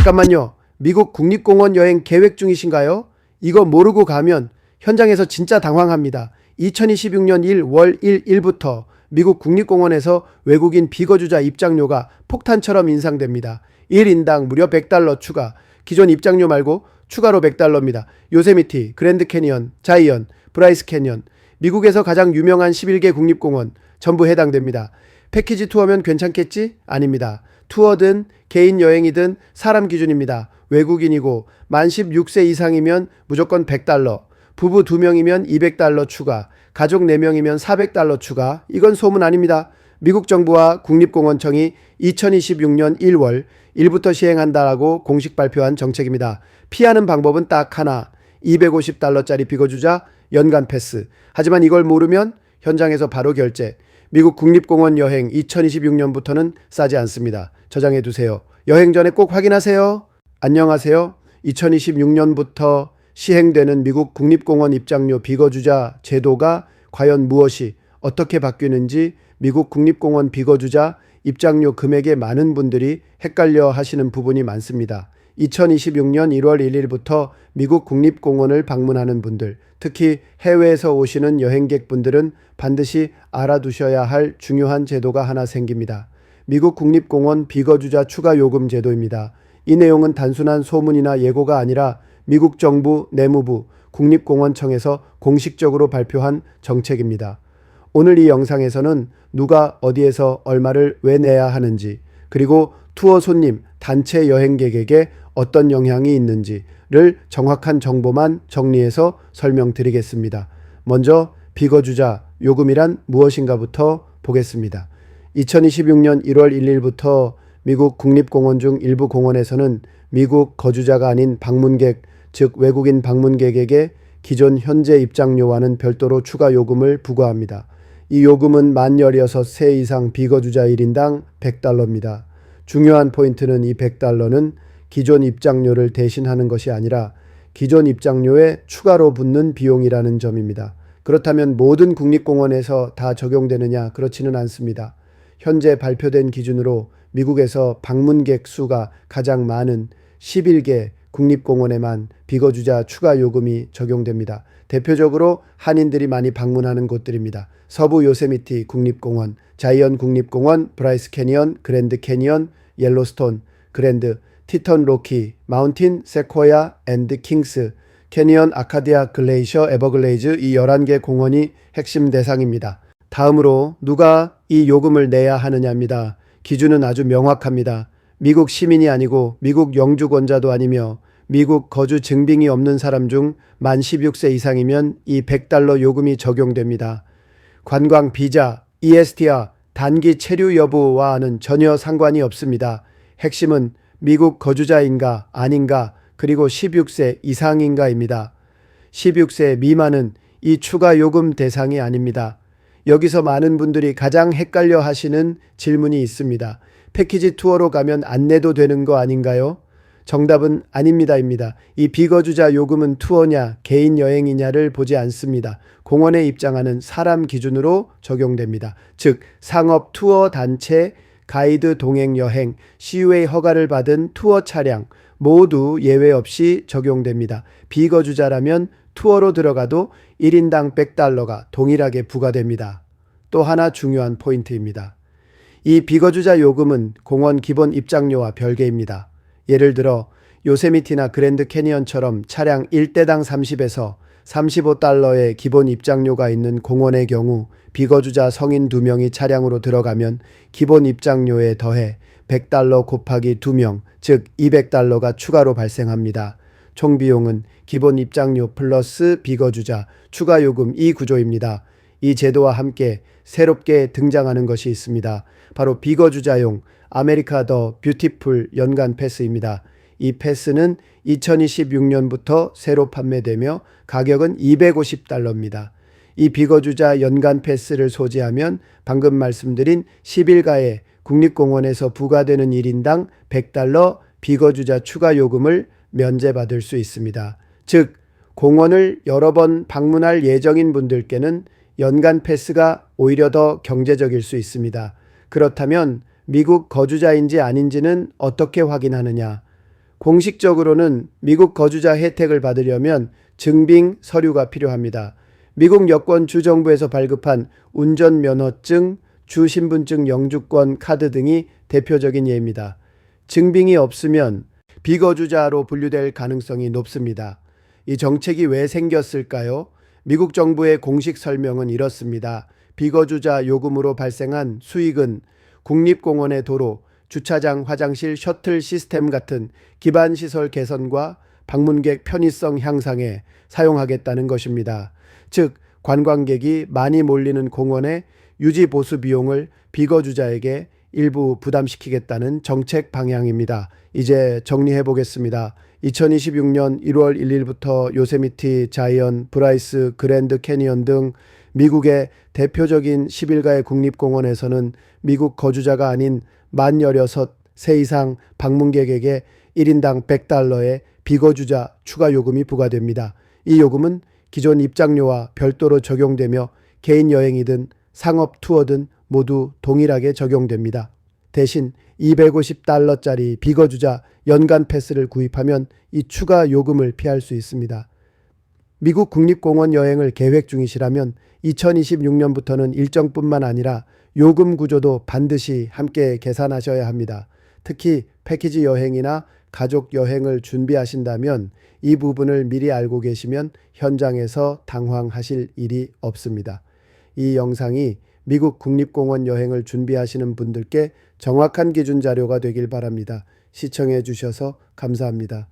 잠깐만요. 미국 국립공원 여행 계획 중이신가요? 이거 모르고 가면 현장에서 진짜 당황합니다. 2026년 1월 1일부터 미국 국립공원에서 외국인 비거주자 입장료가 폭탄처럼 인상됩니다. 1인당 무려 $100 추가. 기존 입장료 말고 추가로 $100입니다. 요세미티, 그랜드 캐니언, 자이언, 브라이스 캐니언, 미국에서 가장 유명한 11개 국립공원 전부 해당됩니다. 패키지 투어면 괜찮겠지? 아닙니다. 투어든 개인 여행이든 사람 기준입니다. 외국인이고 만 16세 이상이면 무조건 $100, 부부 2명이면 $200 추가, 가족 4명이면 $400 추가. 이건 소문 아닙니다. 미국 정부와 국립공원청이 2026년 1월 1부터 시행한다라고 공식 발표한 정책입니다. 피하는 방법은 딱 하나, $250짜리 비거주자 연간 패스. 하지만 이걸 모르면 현장에서 바로 결제. 미국 국립공원 여행 2026년부터는 싸지 않습니다. 저장해 두세요. 여행 전에 꼭 확인하세요. 안녕하세요. 2026년부터 시행되는 미국 국립공원 입장료 비거주자 제도가 과연 무엇이 어떻게 바뀌는지 미국 국립공원 비거주자 입장료 금액에 많은 분들이 헷갈려 하시는 부분이 많습니다. 2026년 1월 1일부터 미국 국립공원을 방문하는 분들, 특히 해외에서 오시는 여행객분들은 반드시 알아두셔야 할 중요한 제도가 하나 생깁니다. 미국 국립공원 비거주자 추가 요금 제도입니다. 이 내용은 단순한 소문이나 예고가 아니라 미국 정부, 내무부, 국립공원청에서 공식적으로 발표한 정책입니다. 오늘 이 영상에서는 누가 어디에서 얼마를 왜 내야 하는지, 그리고 투어 손님, 단체 여행객에게 어떤 영향이 있는지를 정확한 정보만 정리해서 설명드리겠습니다. 먼저 비거주자 요금이란 무엇인가부터 보겠습니다. 2026년 1월 1일부터 미국 국립공원 중 일부 공원에서는 미국 거주자가 아닌 방문객, 즉 외국인 방문객에게 기존 현재 입장료와는 별도로 추가 요금을 부과합니다. 이 요금은 만 16세 이상 비거주자 1인당 $100입니다. 중요한 포인트는 이 $100는 기존 입장료를 대신하는 것이 아니라 기존 입장료에 추가로 붙는 비용이라는 점입니다. 그렇다면 모든 국립공원에서 다 적용되느냐? 그렇지는 않습니다. 현재 발표된 기준으로 미국에서 방문객 수가 가장 많은 11개 국립공원에만 비거주자 추가 요금이 적용됩니다. 대표적으로 한인들이 많이 방문하는 곳들입니다. 서부 요세미티 국립공원, 자이언 국립공원, 브라이스 캐니언, 그랜드 캐니언, 옐로스톤, 그랜드, 티턴 로키, 마운틴, 세코야 앤드 킹스, 캐니언 아카디아 글레이셔 에버글레이즈 이 11개 공원이 핵심 대상입니다. 다음으로 누가 이 요금을 내야 하느냐입니다. 기준은 아주 명확합니다. 미국 시민이 아니고 미국 영주권자도 아니며 미국 거주 증빙이 없는 사람 중 만 16세 이상이면 이 $100 요금이 적용됩니다. 관광 비자, ESTR, 단기 체류 여부와는 전혀 상관이 없습니다. 핵심은 미국 거주자인가 아닌가 그리고 16세 이상인가입니다. 16세 미만은 이 추가 요금 대상이 아닙니다. 여기서 많은 분들이 가장 헷갈려 하시는 질문이 있습니다. 패키지 투어로 가면 안 내도 되는 거 아닌가요? 정답은 아닙니다입니다. 이 비거주자 요금은 투어냐 개인 여행이냐를 보지 않습니다. 공원에 입장하는 사람 기준으로 적용됩니다. 즉 상업 투어 단체, 가이드 동행 여행, CUA 허가를 받은 투어 차량 모두 예외 없이 적용됩니다. 비거주자라면 투어로 들어가도 1인당 $100가 동일하게 부과됩니다. 또 하나 중요한 포인트입니다. 이 비거주자 요금은 공원 기본 입장료와 별개입니다. 예를 들어 요세미티나 그랜드 캐니언처럼 차량 1대당 30에서 $35의 기본 입장료가 있는 공원의 경우 비거주자 성인 2명이 차량으로 들어가면 기본 입장료에 더해 $100 곱하기 2명, 즉 $200가 추가로 발생합니다. 총 비용은 기본 입장료 플러스 비거주자, 추가 요금 이 구조입니다. 이 제도와 함께 새롭게 등장하는 것이 있습니다. 바로 비거주자용 아메리카 더 뷰티풀 연간 패스입니다. 이 패스는 2026년부터 새로 판매되며 가격은 $250입니다. 이 비거주자 연간 패스를 소지하면 방금 말씀드린 10일가의 국립공원에서 부과되는 1인당 $100 비거주자 추가 요금을 면제받을 수 있습니다. 즉 공원을 여러 번 방문할 예정인 분들께는 연간 패스가 오히려 더 경제적일 수 있습니다. 그렇다면 미국 거주자인지 아닌지는 어떻게 확인하느냐? 공식적으로는 미국 거주자 혜택을 받으려면 증빙 서류가 필요합니다. 미국 여권 주정부에서 발급한 운전면허증, 주신분증 영주권 카드 등이 대표적인 예입니다. 증빙이 없으면 비거주자로 분류될 가능성이 높습니다. 이 정책이 왜 생겼을까요? 미국 정부의 공식 설명은 이렇습니다. 비거주자 요금으로 발생한 수익은 국립공원의 도로, 주차장, 화장실, 셔틀 시스템 같은 기반시설 개선과 방문객 편의성 향상에 사용하겠다는 것입니다. 즉, 관광객이 많이 몰리는 공원의 유지 보수 비용을 비거주자에게 일부 부담시키겠다는 정책 방향입니다. 이제 정리해 보겠습니다. 2026년 1월 1일부터 요세미티, 자이언, 브라이스, 그랜드 캐니언 등 미국의 대표적인 11가의 국립공원에서는 미국 거주자가 아닌 만 16세 이상 방문객에게 1인당 $100의 비거주자 추가 요금이 부과됩니다. 이 요금은 기존 입장료와 별도로 적용되며 개인 여행이든 상업 투어든 모두 동일하게 적용됩니다. 대신 $250짜리 비거주자 연간 패스를 구입하면 이 추가 요금을 피할 수 있습니다. 미국 국립공원 여행을 계획 중이시라면 2026년부터는 일정뿐만 아니라 요금 구조도 반드시 함께 계산하셔야 합니다. 특히 패키지 여행이나 가족 여행을 준비하신다면 이 부분을 미리 알고 계시면 현장에서 당황하실 일이 없습니다. 이 영상이 미국 국립공원 여행을 준비하시는 분들께 정확한 기준 자료가 되길 바랍니다. 시청해 주셔서 감사합니다.